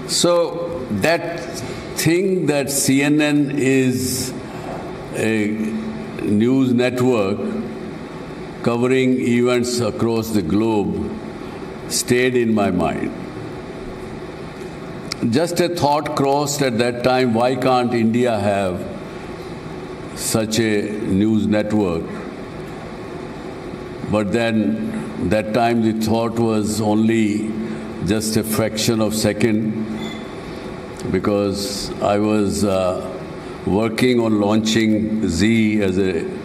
So that thing that CNN is a news network covering events across the globe stayed in my mind. Just a thought crossed at that time, why can't India have such a news network? But then, that time the thought was only just a fraction of a second, because I was working on launching Zee as an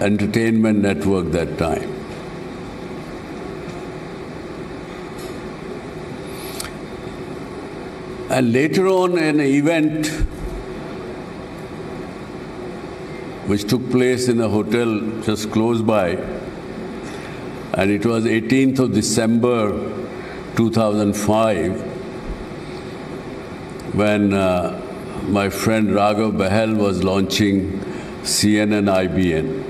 entertainment network that time. And later on, an event which took place in a hotel just close by, and it was 18th of December 2005, when my friend Raghav Bahal was launching CNN IBN.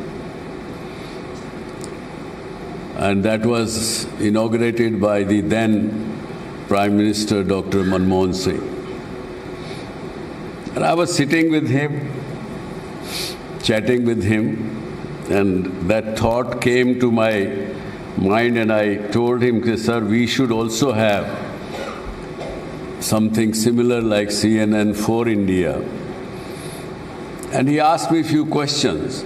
And that was inaugurated by the then Prime Minister, Dr. Manmohan Singh. And I was sitting with him, chatting with him, and that thought came to my mind, and I told him, sir, we should also have something similar like CNN for India. And he asked me a few questions.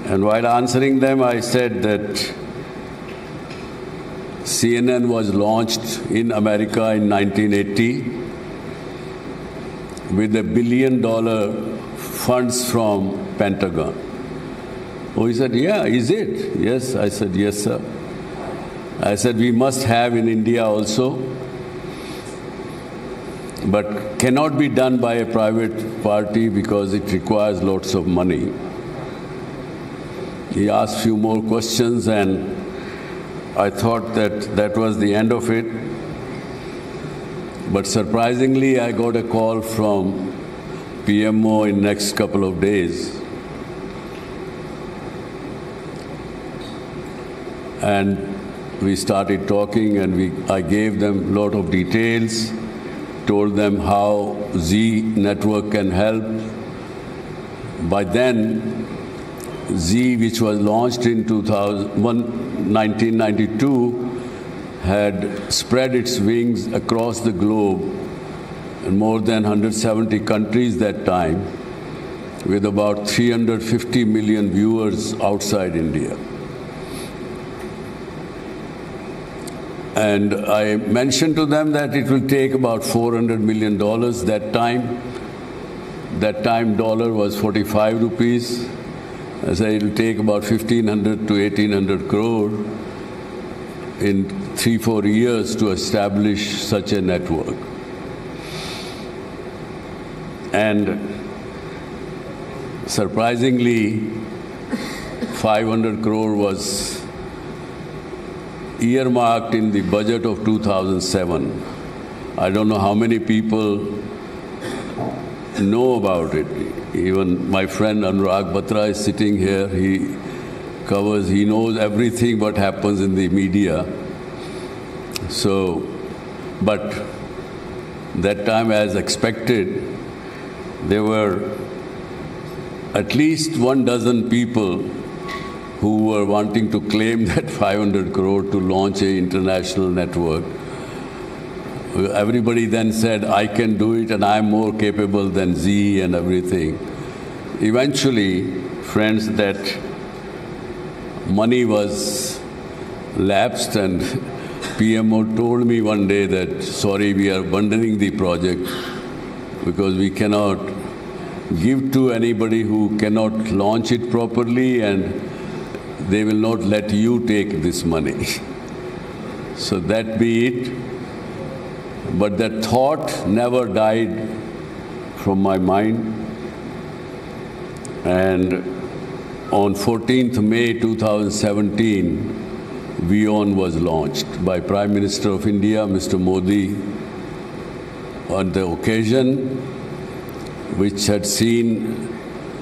And while answering them, I said that CNN was launched in America in 1980 with $1 billion funds from Pentagon. Oh, he said, yeah, is it? Yes. I said, yes, sir. I said, we must have in India also, but cannot be done by a private party because it requires lots of money. He asked a few more questions, and I thought that that was the end of it. But surprisingly, I got a call from PMO in the next couple of days. And we started talking, and I gave them a lot of details, told them how Zee network can help. By then, Zee, which was launched in 1992, had spread its wings across the globe in more than 170 countries that time, with about 350 million viewers outside India. And I mentioned to them that it will take about $400 million that time. That time dollar was 45 rupees. I said it will take about 1,500 to 1,800 crore in 3-4 years to establish such a network. And surprisingly, 500 crore was earmarked in the budget of 2007. I don't know how many people know about it. Even my friend Anurag Batra is sitting here. He knows everything what happens in the media. So, but that time, as expected, there were at least 12 people who were wanting to claim that 500 crore to launch an international network. Everybody then said, I can do it and I'm more capable than Zee and everything. Eventually, friends, that money was lapsed, and PMO told me one day that, sorry, we are abandoning the project because we cannot give to anybody who cannot launch it properly, and they will not let you take this money. So that be it. But that thought never died from my mind. And on 14th May 2017, WION was launched by Prime Minister of India, Mr. Modi, on the occasion which had seen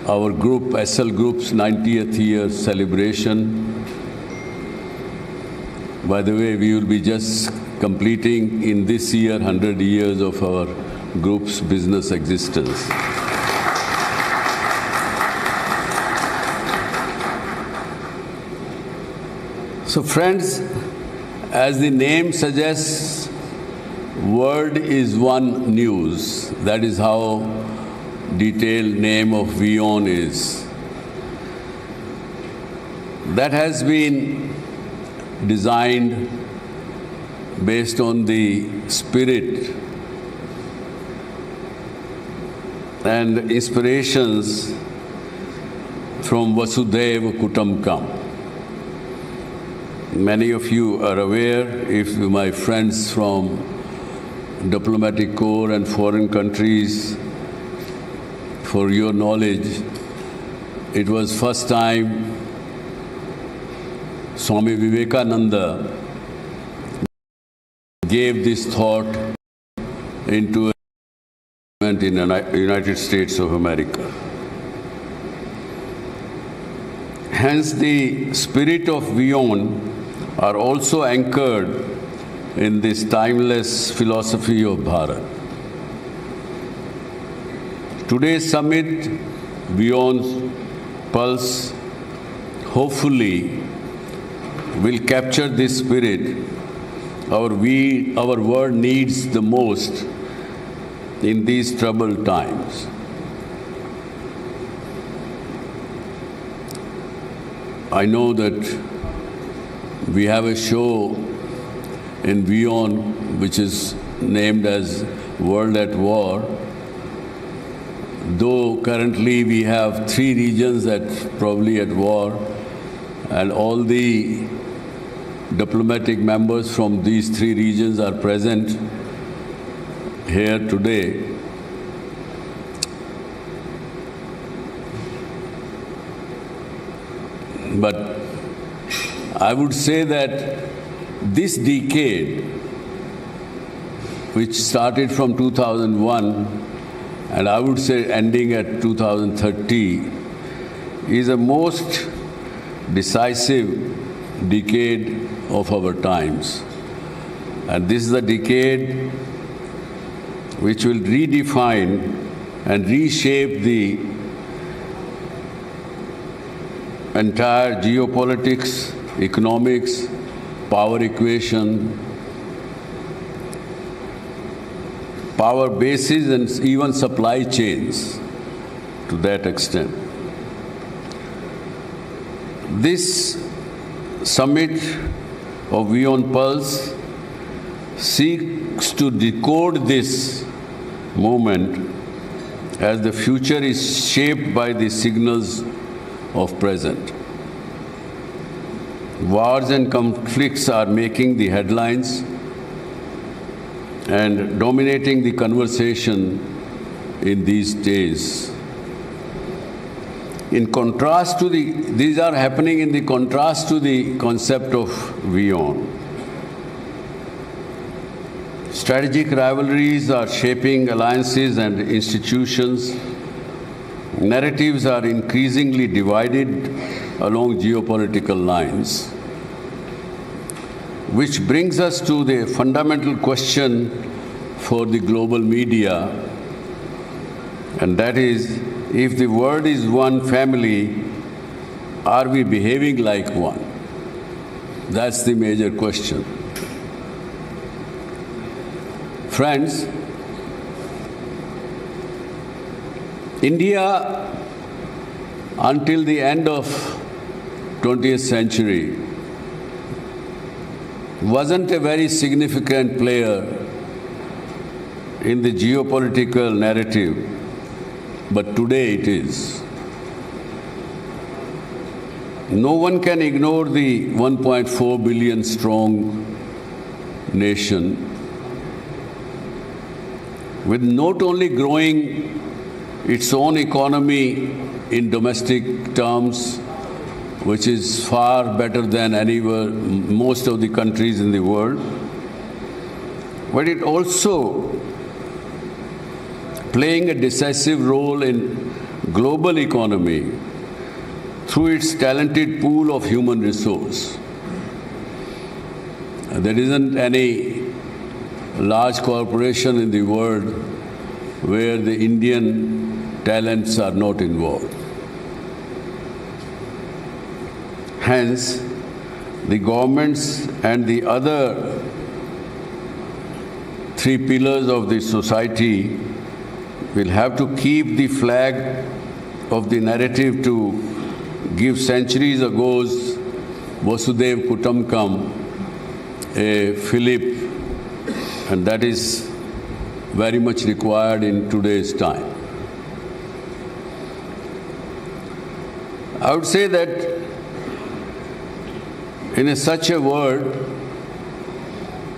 our group, SL Group's 90th year celebration. By the way, we will be just completing in this year 100 years of our group's business existence. So friends, as the name suggests, Word is One News. That is how detailed name of WION is. That has been designed based on the spirit and inspirations from Vasudhaiva Kutumbakam. Many of you are aware, if my friends from diplomatic corps and foreign countries, for your knowledge, it was first time Swami Vivekananda gave this thought into in the United States of America. Hence, the spirit of WION are also anchored in this timeless philosophy of Bharat. Today's summit, WION's Pulse, hopefully will capture this spirit our world needs the most in these troubled times. I know that we have a show in WION which is named as World at War. Though currently we have 3 regions that probably at war, and all the diplomatic members from these 3 regions are present here today. But I would say that this decade, which started from 2001, and I would say ending at 2030, is a most decisive decade of our times. And this is the decade which will redefine and reshape the entire geopolitics, economics, power equation, power bases, and even supply chains to that extent. This summit of WION Pulse seeks to decode this moment as the future is shaped by the signals of present. Wars and conflicts are making the headlines and dominating the conversation in these days. These are happening in the contrast to the concept of WION. Strategic rivalries are shaping alliances and institutions. Narratives are increasingly divided along geopolitical lines, which brings us to the fundamental question for the global media, and that is, if the world is one family, are we behaving like one? That's the major question. Friends, India, until the end of 20th century, wasn't a very significant player in the geopolitical narrative, but today it is. No one can ignore the 1.4 billion strong nation, with not only growing its own economy in domestic terms, which is far better than most of the countries in the world, but it also playing a decisive role in global economy through its talented pool of human resource. There isn't any large corporation in the world where the Indian talents are not involved. Hence, the governments and the other three pillars of the society will have to keep the flag of the narrative to give centuries ago's Vasudev Kutumbakam a fillip, and that is very much required in today's time. I would say that in such a world,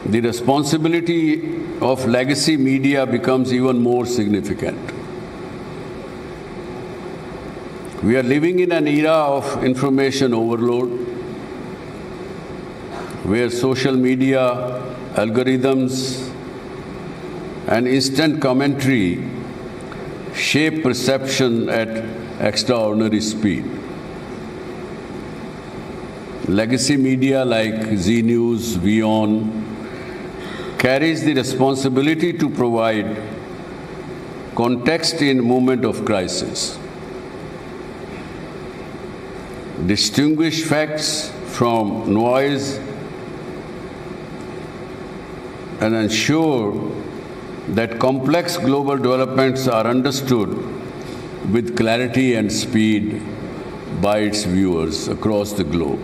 the responsibility of legacy media becomes even more significant. We are living in an era of information overload, where social media, algorithms, and instant commentary shape perception at extraordinary speed. Legacy media like Zee News, WION, carries the responsibility to provide context in moment of crisis, distinguish facts from noise, and ensure that complex global developments are understood with clarity and speed by its viewers across the globe.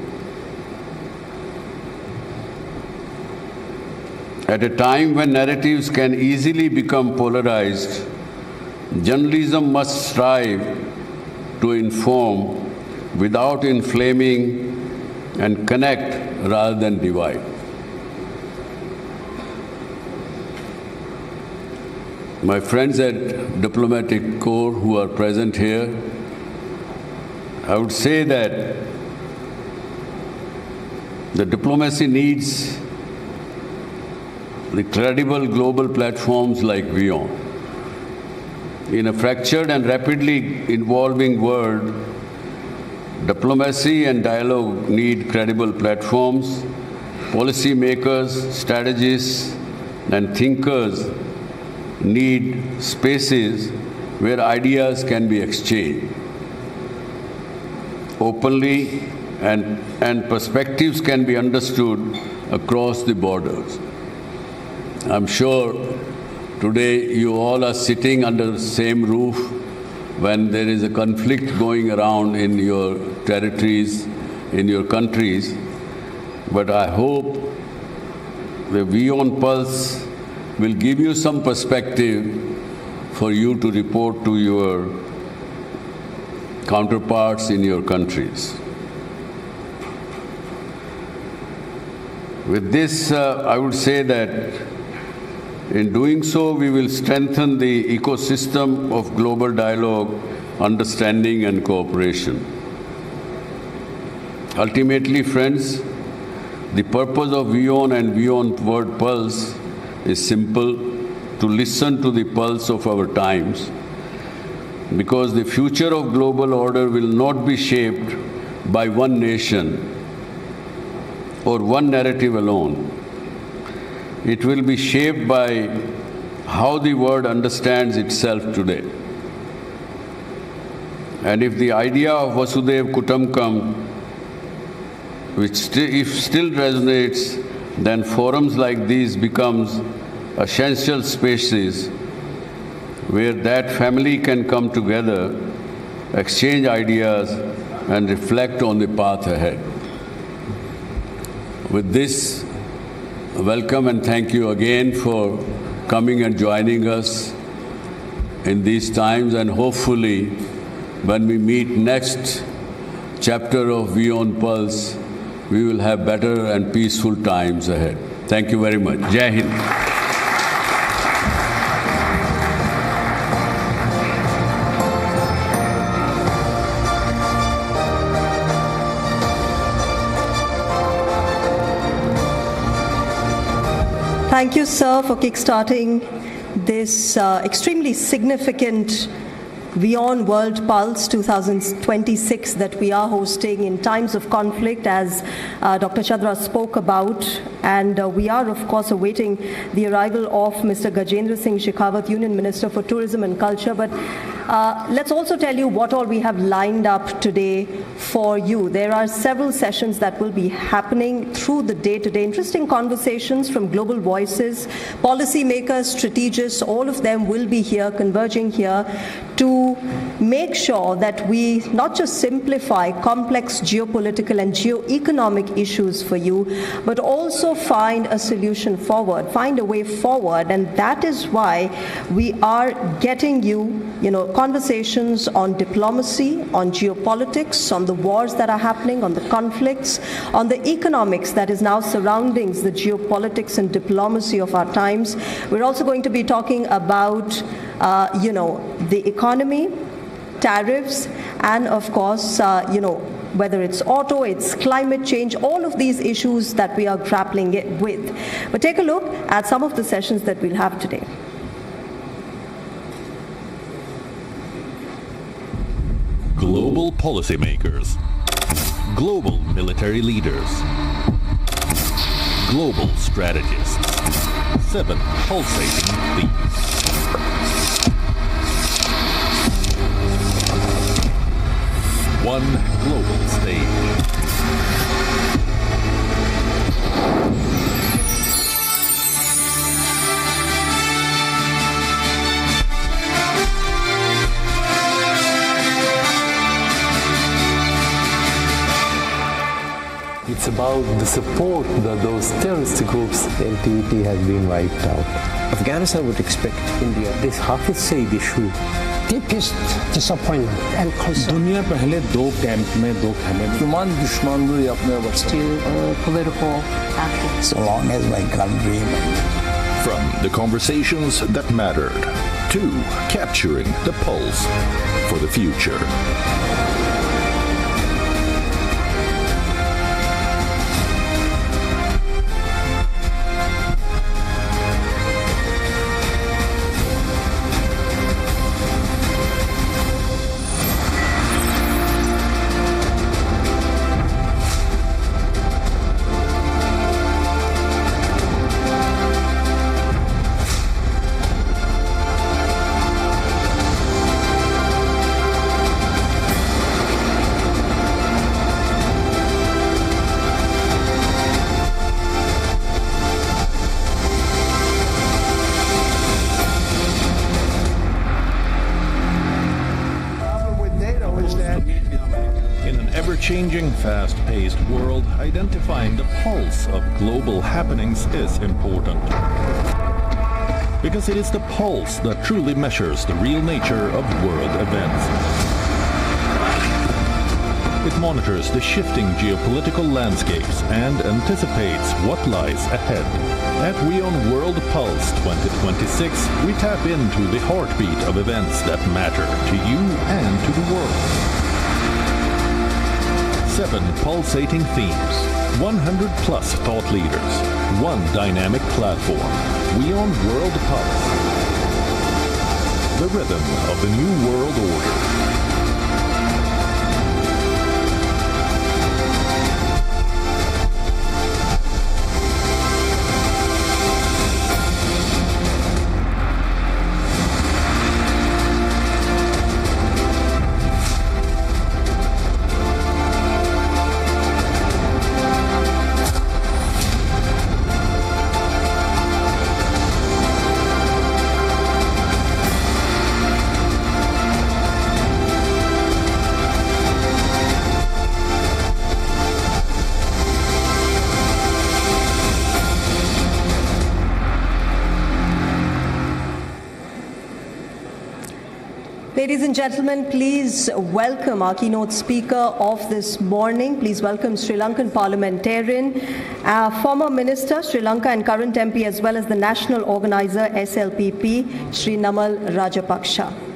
At a time when narratives can easily become polarized, journalism must strive to inform without inflaming and connect rather than divide. My friends at Diplomatic Corps who are present here, I would say that the diplomacy needs the credible global platforms like WION. In a fractured and rapidly evolving world, diplomacy and dialogue need credible platforms. Policymakers, strategists, and thinkers need spaces where ideas can be exchanged openly and perspectives can be understood across the borders. I'm sure today you all are sitting under the same roof when there is a conflict going around in your territories, in your countries. But I hope the WION Pulse will give you some perspective for you to report to your counterparts in your countries. With this, I would say that in doing so, we will strengthen the ecosystem of global dialogue, understanding, and cooperation. Ultimately, friends, the purpose of WION and WION Word Pulse is simple: to listen to the pulse of our times, because the future of global order will not be shaped by one nation or one narrative alone. It will be shaped by how the world understands itself today. And if the idea of Vasudev Kutumbakam, if still resonates, then forums like these becomes essential spaces where that family can come together, exchange ideas, and reflect on the path ahead. With this, welcome and thank you again for coming and joining us in these times, and hopefully when we meet next chapter of WION Pulse, we will have better and peaceful times ahead. Thank you very much. Jai Hind. Thank you, sir, for kickstarting this extremely significant WION World Pulse 2026 that we are hosting in times of conflict, as Dr. Chandra spoke about. And we are, of course, awaiting the arrival of Mr. Gajendra Singh Shekhawat, Union Minister for Tourism and Culture. But let's also tell you what all we have lined up today for you. There are several sessions that will be happening through the day today. Interesting conversations from global voices, policymakers, strategists, all of them will be here, converging here to make sure that we not just simplify complex geopolitical and geoeconomic issues for you, but also find a solution forward, find a way forward. And that is why we are getting you, conversations on diplomacy, on geopolitics, on the wars that are happening, on the conflicts, on the economics that is now surrounding the geopolitics and diplomacy of our times. We're also going to be talking about, the economy, tariffs, and of course, whether it's auto, it's climate change, all of these issues that we are grappling with. But take a look at some of the sessions that we'll have today. Global policymakers, global military leaders, global strategists, 7 pulsating themes. One global stage. It's about the support that those terrorist groups. LTT has been wiped out. Afghanistan would expect India. This Hafiz Saeed issue. Deepest disappointment and concern. दुनिया पहले 2 camp में 2 खेमे में दुश्मन भी अपने still political action. So long as my country. From the conversations that mattered to capturing the pulse for the future. Changing, fast-paced world, identifying the pulse of global happenings is important. Because it is the pulse that truly measures the real nature of world events. It monitors the shifting geopolitical landscapes and anticipates what lies ahead. At WION World Pulse 2026, we tap into the heartbeat of events that matter to you and to the world. 7 pulsating themes, 100 plus thought leaders, 1 dynamic platform, WION World Pulse. The rhythm of the new world order. Ladies and gentlemen, please welcome our keynote speaker of this morning. Please welcome Sri Lankan parliamentarian, former Minister, Sri Lanka and current MP, as well as the national organizer, SLPP, Sri Namal Rajapaksa.